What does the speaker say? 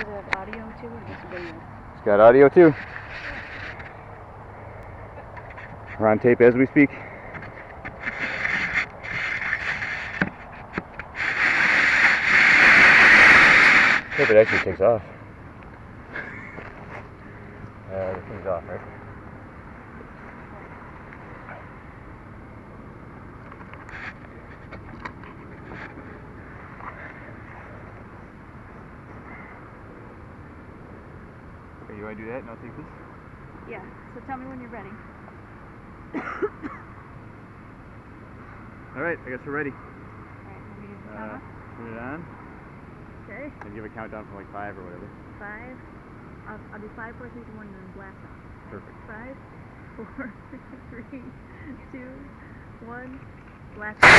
it have audio too, or just video? It's got audio too. We're on tape as we speak. Hope it actually takes off. The thing's off, right? Okay, you want to do that and I'll take this? Yeah, so tell me when you're ready. Alright, I guess we're ready. Alright, let me use the camera. Turn it on. Okay. And give a countdown from like 5 or whatever. 5. I'll do 5, 4, 3, 2, 1, and then blast off. Perfect. 5, 4, 3, 2, 1, blast off.